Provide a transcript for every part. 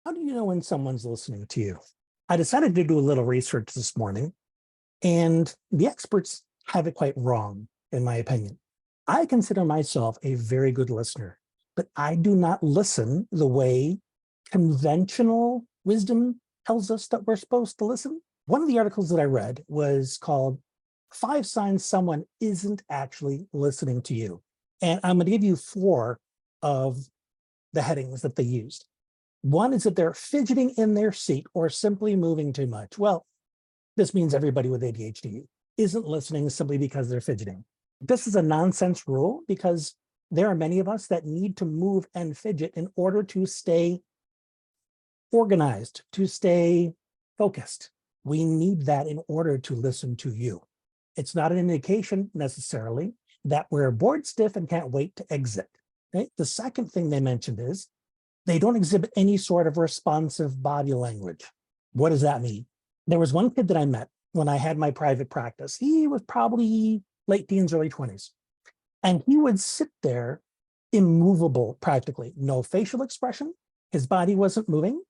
How do you know when someone's listening to you? I decided to do a little research this morning, and the experts have it quite wrong, in my opinion. I consider myself a very good listener, but I do not listen the way conventional wisdom tells us that we're supposed to listen. One of the articles that I read was called Five Signs Someone Isn't Actually Listening to You. And I'm going to give you four of the headings that they used. One is that they're fidgeting in their seat or simply moving too much. Well, this means everybody with ADHD isn't listening simply because they're fidgeting. This is a nonsense rule because there are many of us that need to move and fidget in order to stay organized, to stay focused. We need that in order to listen to you. It's not an indication necessarily that we're bored stiff and can't wait to exit. Right? The second thing they mentioned is they don't exhibit any sort of responsive body language. What does that mean? There was one kid that I met when I had my private practice. He was probably late teens, early 20s. And he would sit there immovable practically, no facial expression. His body wasn't moving.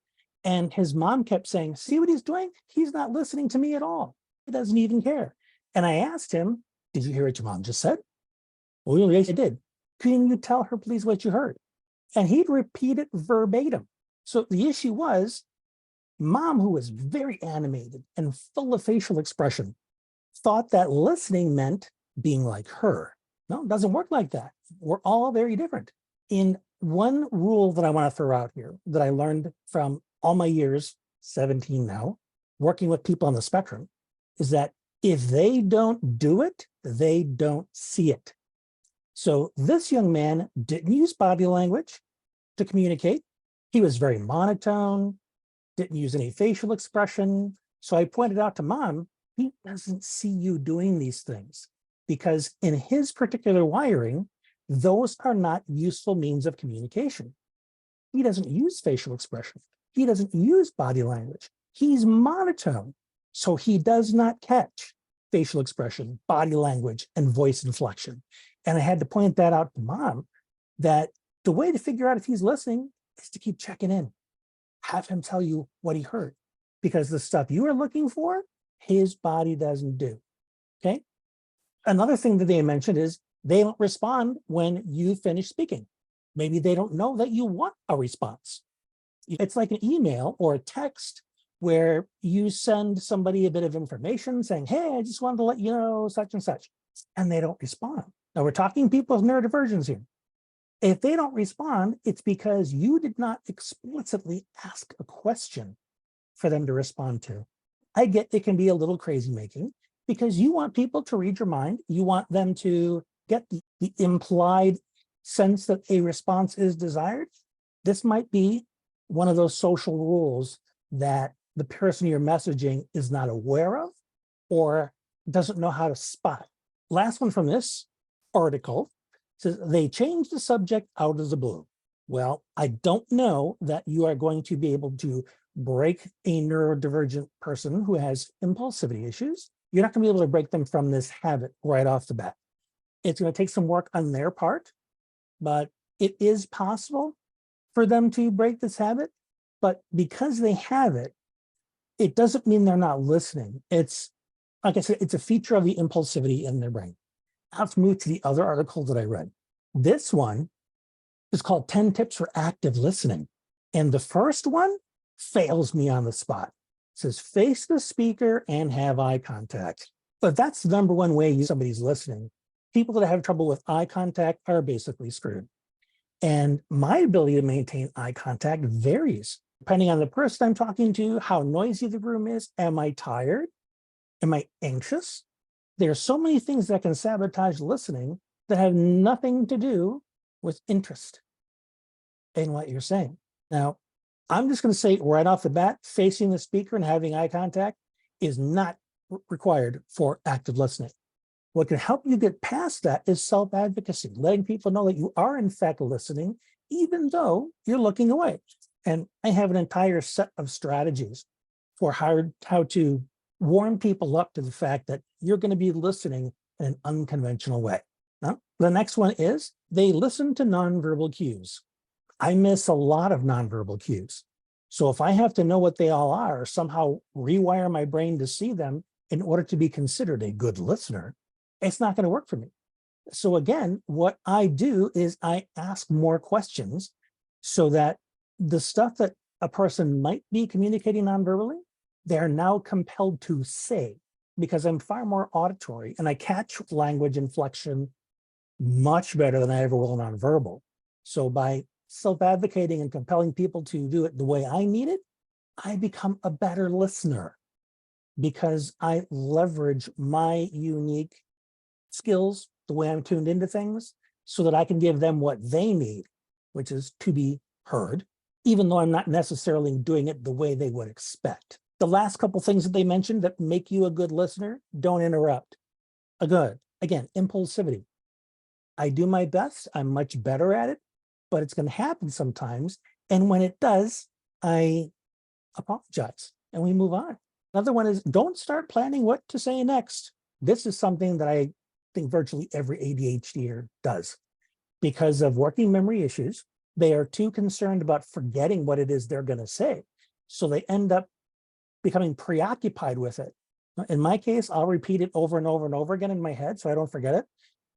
And his mom kept saying, see what he's doing? He's not listening to me at all. He doesn't even care. And I asked him, did you hear what your mom just said? Well, yes, I did. Can you tell her, please, what you heard? And he'd repeat it verbatim. So the issue was, mom, who was very animated and full of facial expression, thought that listening meant being like her. No, it doesn't work like that. We're all very different. In one rule that I want to throw out here that I learned from all my years, 17 now, working with people on the spectrum, is that if they don't do it, they don't see it. So this young man didn't use body language to communicate. He was very monotone, didn't use any facial expression. So I pointed out to mom, he doesn't see you doing these things because in his particular wiring, those are not useful means of communication. He doesn't use facial expression. He doesn't use body language. He's monotone. So he does not catch facial expression, body language, and voice inflection. And I had to point that out to mom, that the way to figure out if he's listening is to keep checking in. Have him tell you what he heard, because the stuff you are looking for, his body doesn't do, okay? Another thing that they mentioned is they don't respond when you finish speaking. Maybe they don't know that you want a response. It's like an email or a text where you send somebody a bit of information saying, hey, I just wanted to let you know such and such, and they don't respond. Now we're talking people with neurodivergence here. If they don't respond, it's because you did not explicitly ask a question for them to respond to. I get it can be a little crazy making because you want people to read your mind. You want them to get the implied sense that a response is desired. This might be one of those social rules that the person you're messaging is not aware of or doesn't know how to spot. Last one from this article says they changed the subject out of the blue. Well, I don't know that you are going to be able to break a neurodivergent person who has impulsivity issues. You're not going to be able to break them from this habit right off the bat. It's going to take some work on their part, but it is possible for them to break this habit. But because they have it, it doesn't mean they're not listening. It's, like I said, it's a feature of the impulsivity in their brain. Let's move to the other article that I read. This one is called 10 Tips for Active Listening. And the first one fails me on the spot. It says, face the speaker and have eye contact. But that's the number one way somebody's listening. People that have trouble with eye contact are basically screwed. And my ability to maintain eye contact varies depending on the person I'm talking to, how noisy the room is. Am I tired? Am I anxious? There are so many things that can sabotage listening that have nothing to do with interest in what you're saying. Now, I'm just going to say right off the bat, facing the speaker and having eye contact is not required for active listening. What can help you get past that is self-advocacy, letting people know that you are in fact listening, even though you're looking away. And I have an entire set of strategies for how to warm people up to the fact that you're going to be listening in an unconventional way. Now, the next one is they listen to nonverbal cues. I miss a lot of nonverbal cues. So if I have to know what they all are, or somehow rewire my brain to see them in order to be considered a good listener, it's not going to work for me. So again, what I do is I ask more questions so that the stuff that a person might be communicating nonverbally, they're now compelled to say, because I'm far more auditory and I catch language inflection much better than I ever will nonverbal. So by self-advocating and compelling people to do it the way I need it, I become a better listener because I leverage my unique skills, the way I'm tuned into things, so that I can give them what they need, which is to be heard, even though I'm not necessarily doing it the way they would expect. The last couple things that they mentioned that make you a good listener: don't interrupt. Again, impulsivity. I do my best, I'm much better at it, but it's going to happen sometimes. And when it does, I apologize and we move on. Another one is don't start planning what to say next. This is something that I think virtually every ADHDer does. Because of working memory issues, they are too concerned about forgetting what it is they're going to say. So they end up becoming preoccupied with it. In my case, I'll repeat it over and over and over again in my head so I don't forget it.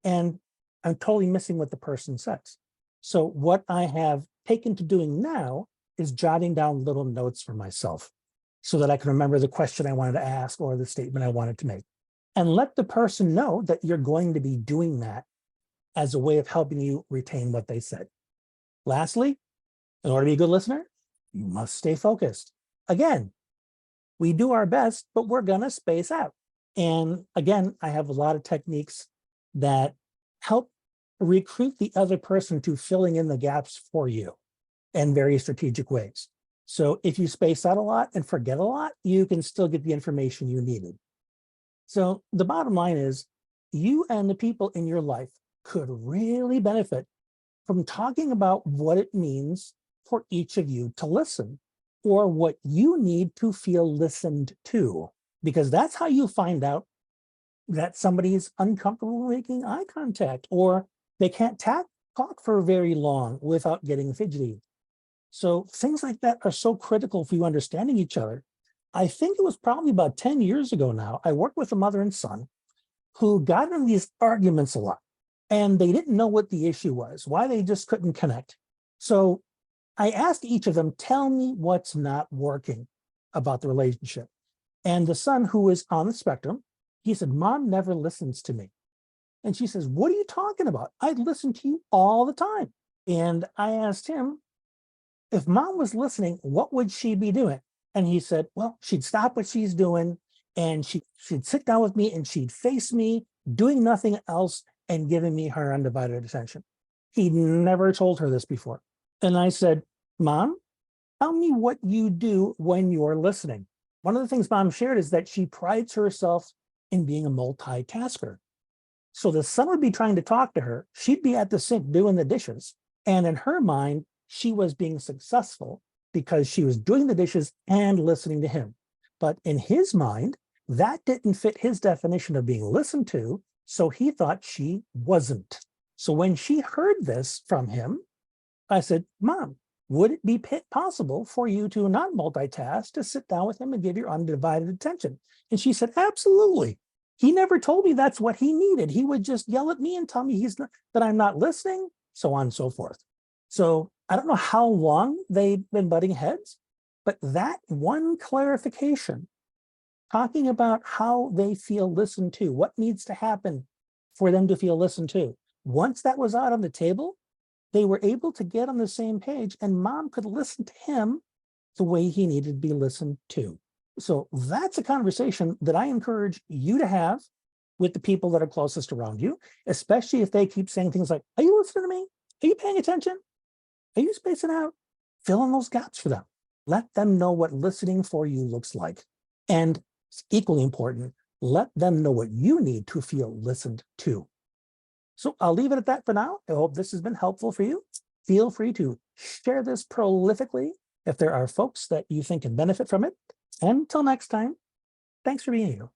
And I'm totally missing what the person says. So what I have taken to doing now is jotting down little notes for myself so that I can remember the question I wanted to ask or the statement I wanted to make. And let the person know that you're going to be doing that as a way of helping you retain what they said. Lastly, in order to be a good listener, you must stay focused. Again, we do our best, but we're going to space out. And again, I have a lot of techniques that help recruit the other person to filling in the gaps for you in very strategic ways. So if you space out a lot and forget a lot, you can still get the information you needed. So the bottom line is you and the people in your life could really benefit from talking about what it means for each of you to listen, or what you need to feel listened to, because that's how you find out that somebody's uncomfortable making eye contact, or they can't talk for very long without getting fidgety. So things like that are so critical for you understanding each other. I think it was probably about 10 years ago now, I worked with a mother and son who got in these arguments a lot, and they didn't know what the issue was, why they just couldn't connect. So I asked each of them, tell me what's not working about the relationship. And the son, who was on the spectrum, he said, Mom never listens to me. And she says, what are you talking about? I listen to you all the time. And I asked him, if Mom was listening, what would she be doing? And he said, well, she'd stop what she's doing and she'd sit down with me and she'd face me, doing nothing else and giving me her undivided attention. He'd never told her this before. And I said, Mom, tell me what you do when you're listening. One of the things Mom shared is that she prides herself in being a multitasker. So the son would be trying to talk to her. She'd be at the sink doing the dishes. And in her mind, she was being successful because she was doing the dishes and listening to him. But in his mind, that didn't fit his definition of being listened to. So he thought she wasn't. So when she heard this from him, I said, Mom, would it be possible for you to not multitask, to sit down with him and give your undivided attention? And she said, absolutely. He never told me that's what he needed. He would just yell at me and tell me that I'm not listening, so on and so forth. So I don't know how long they've been butting heads, but that one clarification, talking about how they feel listened to, what needs to happen for them to feel listened to. Once that was out on the table, they were able to get on the same page and Mom could listen to him the way he needed to be listened to. So that's a conversation that I encourage you to have with the people that are closest around you, especially if they keep saying things like, are you listening to me? Are you paying attention? Are you spacing out? Fill in those gaps for them. Let them know what listening for you looks like. And it's equally important, let them know what you need to feel listened to. So I'll leave it at that for now. I hope this has been helpful for you. Feel free to share this prolifically if there are folks that you think can benefit from it. And until next time, thanks for being here.